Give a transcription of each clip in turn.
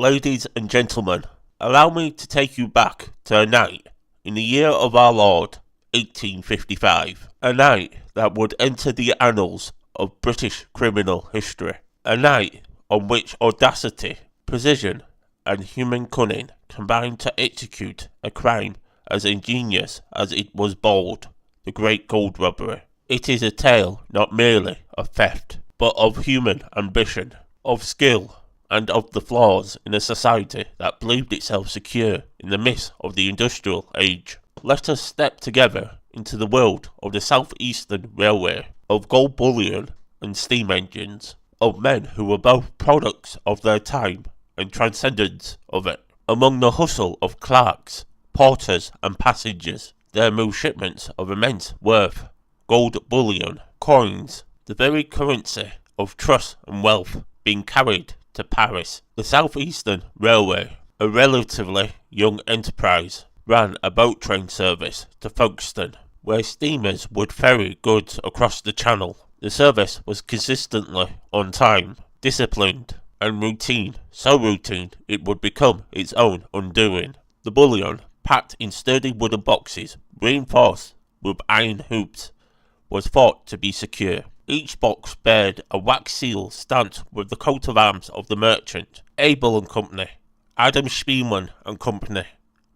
Ladies and gentlemen, allow me to take you back to a night in the year of our Lord, 1855. A night that would enter the annals of British criminal history. A night on which audacity, precision, and human cunning combined to execute a crime as ingenious as it was bold, the Great Gold Robbery. It is a tale not merely of theft, but of human ambition, of skill, and of the flaws in a society that believed itself secure in the midst of the industrial age. Let us step together into the world of the South Eastern Railway, of gold bullion and steam engines, of men who were both products of their time and transcendents of it. Among the hustle of clerks, porters and passengers, there moved shipments of immense worth, gold bullion, coins, the very currency of trust and wealth, being carried to Paris. The South Eastern Railway, a relatively young enterprise, ran a boat train service to Folkestone, where steamers would ferry goods across the channel. The service was consistently on time, disciplined, and routine, so routine it would become its own undoing. The bullion, packed in sturdy wooden boxes, reinforced with iron hoops, was thought to be secure. Each box bared a wax seal stamped with the coat of arms of the merchant, Abel and Company, Adam Spielman and Company,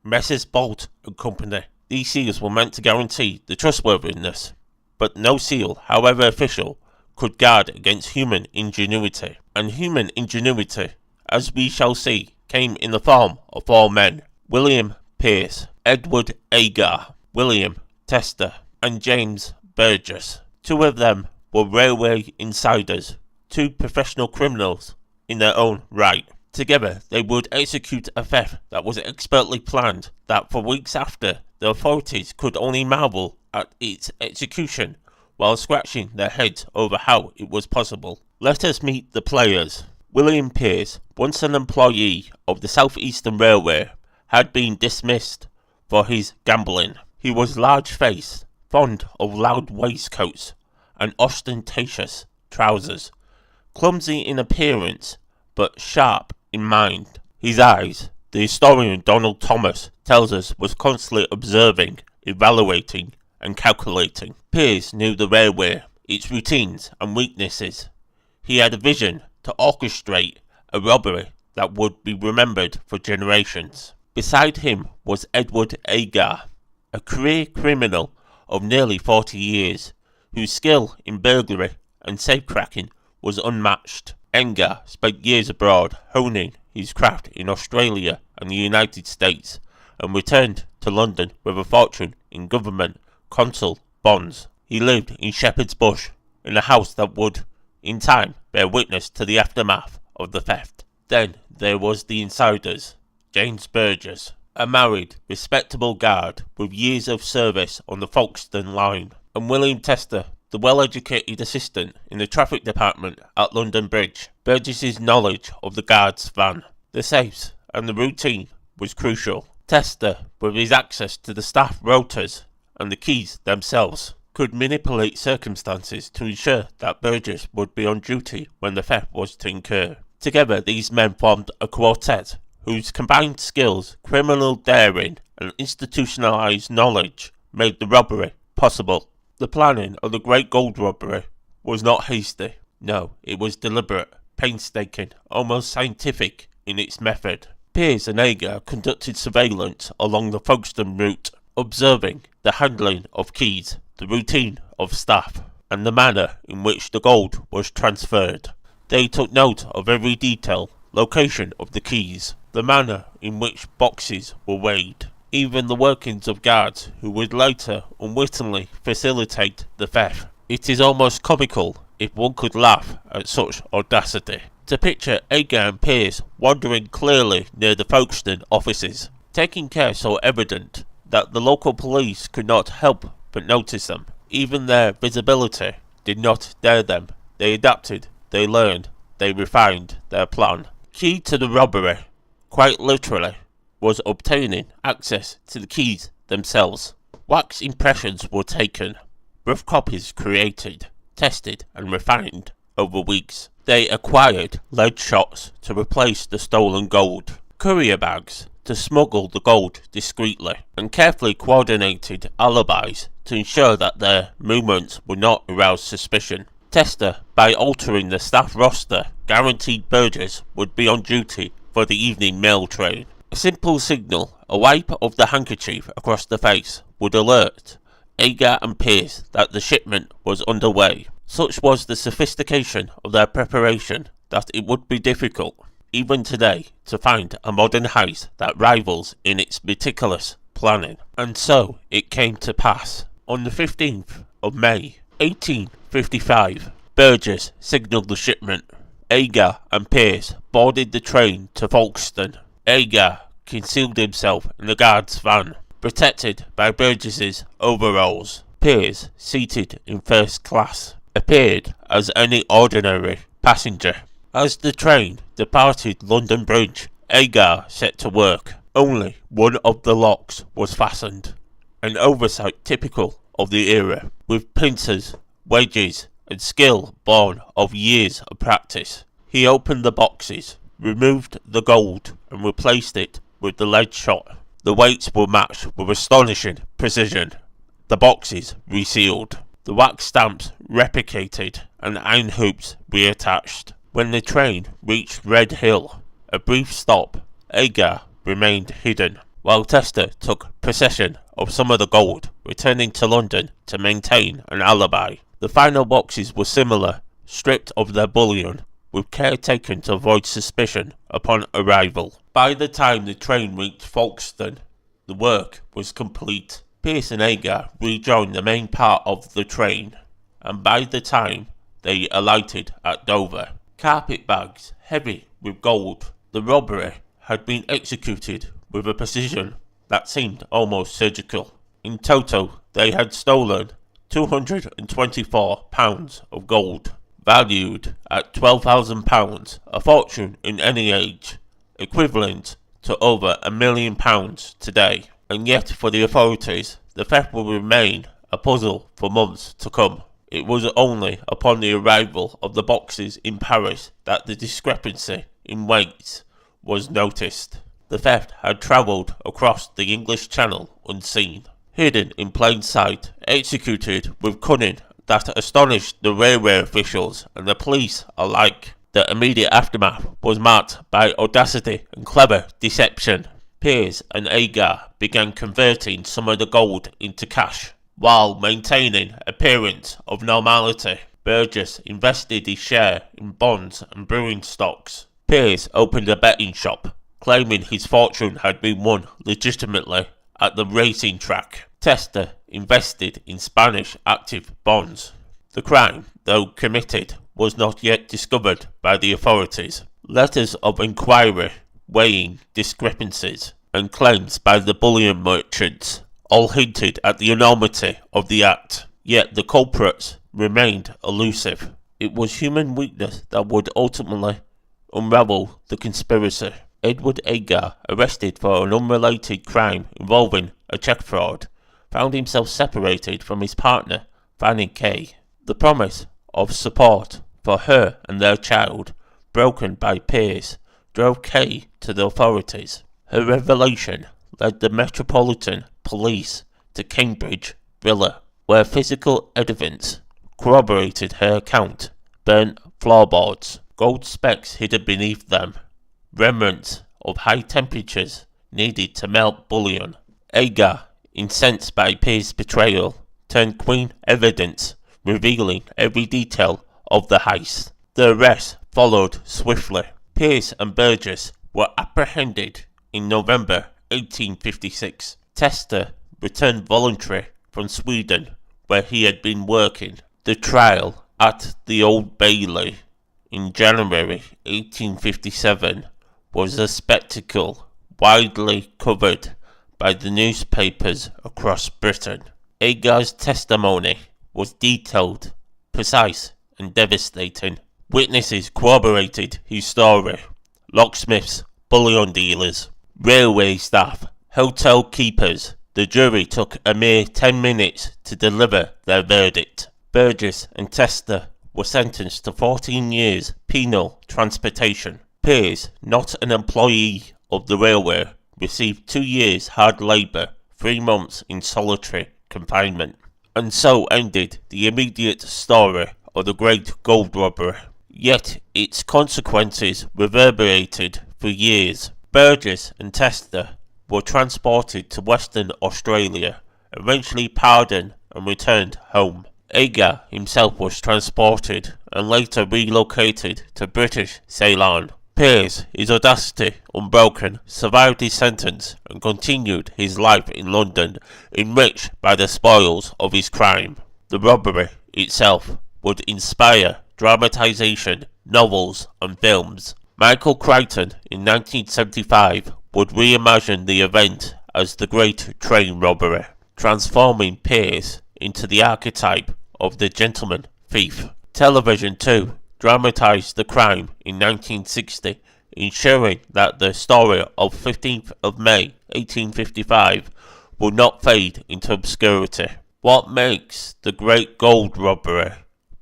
Messrs. Bolt and Company. These seals were meant to guarantee the trustworthiness, but no seal, however official, could guard against human ingenuity. And human ingenuity, as we shall see, came in the form of four men: William Pearce, Edward Agar, William Tester, and James Burgess. Two of them were railway insiders, two professional criminals in their own right. Together they would execute a theft that was expertly planned, that for weeks after the authorities could only marvel at its execution while scratching their heads over how it was possible. Let us meet the players. William Pearce, once an employee of the South Eastern Railway, had been dismissed for his gambling. He was large-faced, fond of loud waistcoats and ostentatious trousers, clumsy in appearance but sharp in mind. His eyes, the historian Donald Thomas tells us, was constantly observing, evaluating and calculating. Pearce knew the railway, its routines and weaknesses. He had a vision to orchestrate a robbery that would be remembered for generations. Beside him was Edward Agar, a career criminal of nearly 40 years, whose skill in burglary and safe-cracking was unmatched. Agar spent years abroad honing his craft in Australia and the United States, and returned to London with a fortune in government consul bonds. He lived in Shepherd's Bush, in a house that would, in time, bear witness to the aftermath of the theft. Then there was the insiders: James Burgess, a married, respectable guard with years of service on the Folkestone line, and William Tester, the well-educated assistant in the traffic department at London Bridge. Burgess's knowledge of the guard's van, the safes, and the routine was crucial. Tester, with his access to the staff rotors and the keys themselves, could manipulate circumstances to ensure that Burgess would be on duty when the theft was to occur. Together these men formed a quartet whose combined skills, criminal daring, and institutionalized knowledge made the robbery possible. The planning of the Great Gold Robbery was not hasty. No, it was deliberate, painstaking, almost scientific in its method. Pearce and Agar conducted surveillance along the Folkestone route, observing the handling of keys, the routine of staff, and the manner in which the gold was transferred. They took note of every detail: location of the keys, the manner in which boxes were weighed, even the workings of guards who would later unwittingly facilitate the theft. It is almost comical, if one could laugh at such audacity, to picture Agar and Pearce wandering clearly near the Folkestone offices, taking care so evident that the local police could not help but notice them. Even their visibility did not dare them. They adapted, they learned, they refined their plan. Key to the robbery, quite literally, was obtaining access to the keys themselves. Wax impressions were taken, rough copies created, tested and refined over weeks. They acquired lead shots to replace the stolen gold, courier bags to smuggle the gold discreetly, and carefully coordinated alibis to ensure that their movements would not arouse suspicion. Tester, by altering the staff roster, guaranteed Burgess would be on duty for the evening mail train. A simple signal, a wipe of the handkerchief across the face, would alert Agar and Pierce that the shipment was underway. Such was the sophistication of their preparation that it would be difficult, even today, to find a modern heist that rivals in its meticulous planning. And so it came to pass. On the 15th of May, 1855, Burgess signalled the shipment. Agar and Pierce boarded the train to Folkestone. Agar concealed himself in the guard's van, protected by Burgess's overalls. Pierce, seated in first class, appeared as any ordinary passenger. As the train departed London Bridge, Agar set to work. Only one of the locks was fastened, an oversight typical of the era, with pincers, wedges, and skill born of years of practice. He opened the boxes, removed the gold, and replaced it with the lead shot. The weights were matched with astonishing precision. The boxes resealed, the wax stamps replicated, and iron hoops reattached. When the train reached Red Hill, a brief stop, Agar remained hidden, while Tester took possession of some of the gold, returning to London to maintain an alibi. The final boxes were similar, stripped of their bullion, with care taken to avoid suspicion upon arrival. By the time the train reached Folkestone, the work was complete. Pierce and Agar rejoined the main part of the train, and by the time they alighted at Dover, carpet bags heavy with gold. The robbery had been executed with a precision that seemed almost surgical. In total, they had stolen £224 of gold, valued at £12,000, a fortune in any age, equivalent to over £1 million today. And yet for the authorities, the theft will remain a puzzle for months to come. It was only upon the arrival of the boxes in Paris that the discrepancy in weights was noticed. The theft had travelled across the English Channel unseen, hidden in plain sight, executed with cunning that astonished the railway officials and the police alike. The immediate aftermath was marked by audacity and clever deception. Pierce and Agar began converting some of the gold into cash, while maintaining an appearance of normality. Burgess invested his share in bonds and brewing stocks. Pierce opened a betting shop, claiming his fortune had been won legitimately at the racing track. Tester invested in Spanish active bonds. The crime, though committed, was not yet discovered by the authorities. Letters of inquiry weighing discrepancies and claims by the bullion merchants all hinted at the enormity of the act, yet the culprits remained elusive. It was human weakness that would ultimately unravel the conspiracy. Edward Agar, arrested for an unrelated crime involving a cheque fraud, found himself separated from his partner, Fanny Kay. The promise of support for her and their child, broken by Pierce, drove Kay to the authorities. Her revelation led the Metropolitan Police to Cambridge Villa, where physical evidence corroborated her account. Burnt floorboards, gold specks hidden beneath them, remnants of high temperatures needed to melt bullion. Agar, incensed by Pierce's betrayal, turned Queen evidence, revealing every detail of the heist. The arrest followed swiftly. Pierce and Burgess were apprehended in November 1856. Tester returned voluntary from Sweden, where he had been working. The trial at the Old Bailey in January 1857 was a spectacle widely covered by the newspapers across Britain. Agar's testimony was detailed, precise, and devastating. Witnesses corroborated his story. Locksmiths, bullion dealers, railway staff, hotel keepers. The jury took a mere 10 minutes to deliver their verdict. Burgess and Tester were sentenced to 14 years penal transportation. Pearce, not an employee of the railway, received 2 years hard labour, 3 months in solitary confinement. And so ended the immediate story of the Great Gold Robbery. Yet its consequences reverberated for years. Burgess and Tester were transported to Western Australia, eventually pardoned and returned home. Agar himself was transported and later relocated to British Ceylon. Pearce, his audacity unbroken, survived his sentence and continued his life in London, enriched by the spoils of his crime. The robbery itself would inspire dramatisation, novels and films. Michael Crichton in 1975 would reimagine the event as the Great Train Robbery, transforming Pearce into the archetype of the gentleman thief. Television too dramatised the crime in 1960, ensuring that the story of 15th of May 1855 would not fade into obscurity. What makes the Great Gold Robbery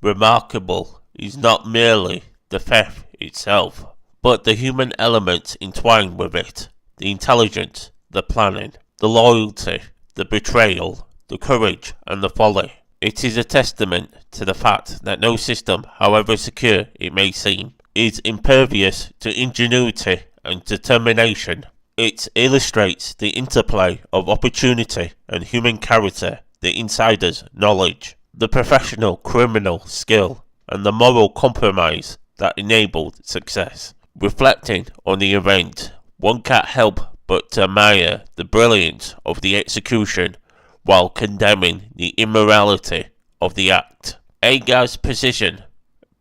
remarkable is not merely the theft itself, but the human elements entwined with it: the intelligence, the planning, the loyalty, the betrayal, the courage and the folly. It is a testament to the fact that no system, however secure it may seem, is impervious to ingenuity and determination. It illustrates the interplay of opportunity and human character, the insider's knowledge, the professional criminal skill, and the moral compromise that enabled success. Reflecting on the event, one can't help but to admire the brilliance of the execution while condemning the immorality of the act. Agar's precision,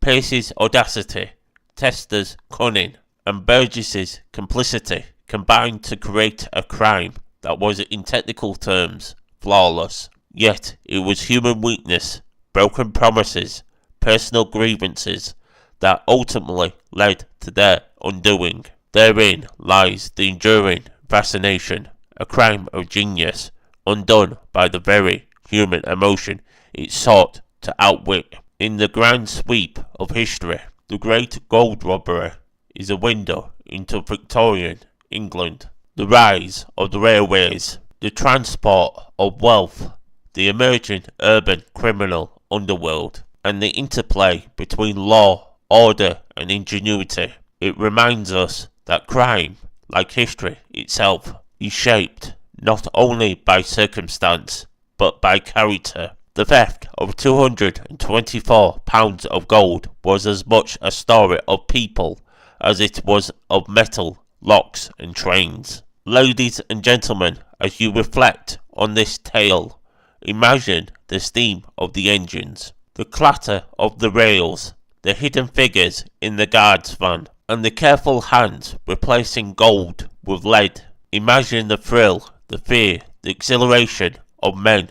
Pearce's audacity, Tester's cunning, and Burgess's complicity combined to create a crime that was, in technical terms, flawless. Yet it was human weakness, broken promises, personal grievances that ultimately led to their undoing. Therein lies the enduring fascination, a crime of genius, undone by the very human emotion it sought to outwit. In the grand sweep of history, the Great Gold Robbery is a window into Victorian England. The rise of the railways, the transport of wealth, the emerging urban criminal underworld, and the interplay between law, order and ingenuity. It reminds us that crime, like history itself, is shaped not only by circumstance, but by character. The theft of £224 of gold was as much a story of people as it was of metal, locks and trains. Ladies and gentlemen, as you reflect on this tale, imagine the steam of the engines, the clatter of the rails, the hidden figures in the guard's van, and the careful hands replacing gold with lead. Imagine the thrill, the fear, the exhilaration of men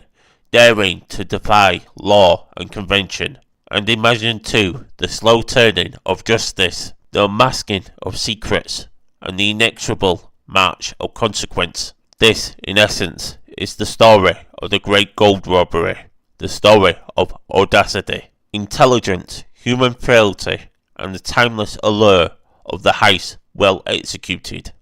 daring to defy law and convention. And imagine too the slow turning of justice, the unmasking of secrets, and the inexorable march of consequence. This, in essence, is the story of the Great Gold Robbery, the story of audacity, intelligence, human frailty, and the timeless allure of the heist well executed.